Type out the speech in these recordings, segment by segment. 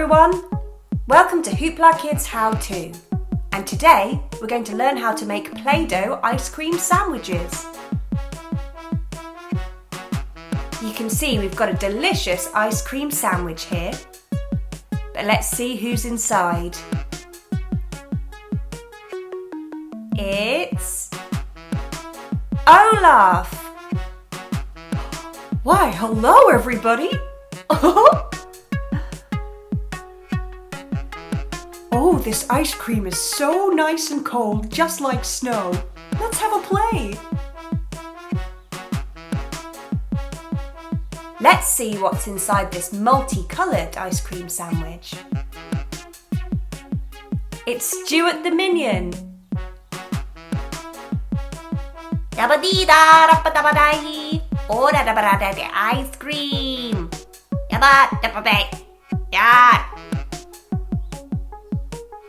everyone! Welcome to HooplaKidz How To. And today we're going to learn how to make Play-Doh ice cream sandwiches. You can see we've got a delicious ice cream sandwich here. But let's see who's inside. It's Olaf! Why, hello everybody! Oh, this ice cream is so nice and cold, just like snow. Let's have a play! Let's see what's inside this multicoloured ice cream sandwich. It's Stuart the Minion. Dabba-dee-da-dabba-dabba-dee. Oh-da-dabba-da-da-da, ice cream. Yabba-dabba-ba. Yeah.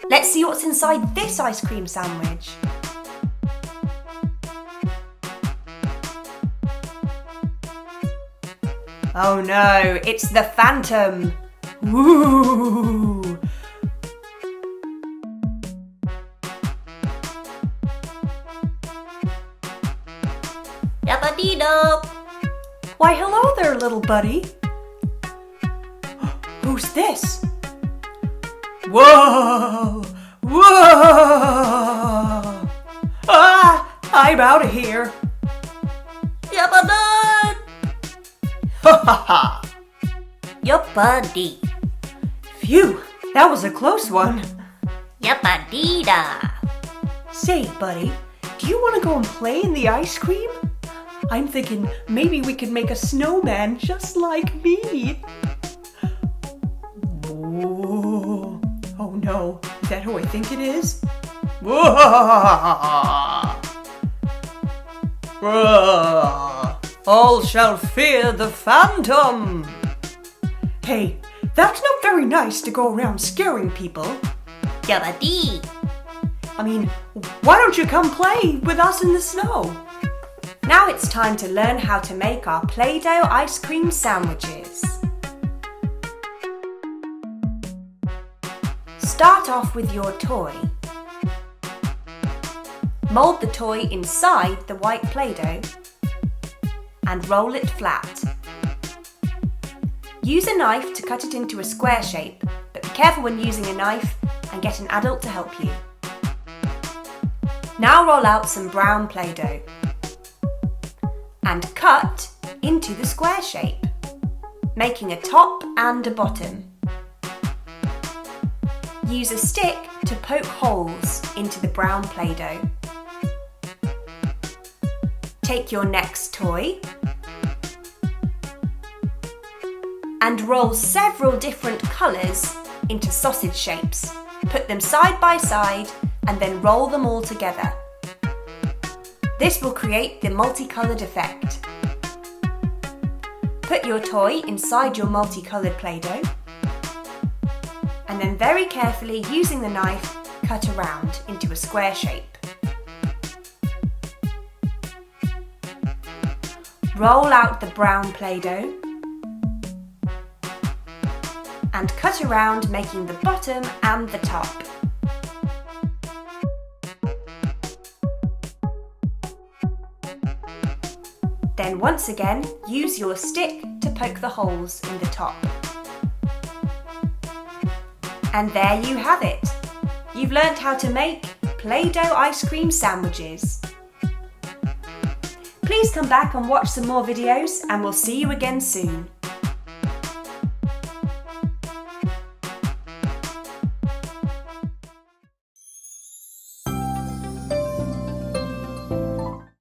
Let's see what's inside this ice cream sandwich. Oh no, it's the Phantom. Woo! Yabba-dee-da. Why, hello there, little buddy. Who's this? Whoa! Whoa! Ah! I'm out of here. Yabba-da! Ha ha ha! Your buddy. Phew, that was a close one. Yabba-dee-da. Say, buddy, do you want to go and play in the ice cream? I'm thinking maybe we could make a snowman just like me. Whoa. Oh no, is that who I think it is? Whoa. All shall fear the Phantom. Hey, that's not very nice to go around scaring people. Yabba-dee. I mean, why don't you come play with us in the snow? Now it's time to learn how to make our Play-Doh ice cream sandwiches. Start off with your toy. Mould the toy inside the white Play-Doh and roll it flat. Use a knife to cut it into a square shape, but be careful when using a knife and get an adult to help you. Now roll out some brown Play-Doh and cut into the square shape, making a top and a bottom. Use a stick to poke holes into the brown Play-Doh. Take your next toy and roll several different colours into sausage shapes. Put them side by side and then roll them all together. This will create the multicoloured effect. Put your toy inside your multicoloured Play-Doh and then very carefully, using the knife, cut around into a square shape. Roll out the brown Play-Doh and cut around, making the bottom and the top. Then once again, use your stick to poke the holes in the top. And there you have it. You've learnt how to make Play-Doh ice cream sandwiches. Please come back and watch some more videos, and we'll see you again soon.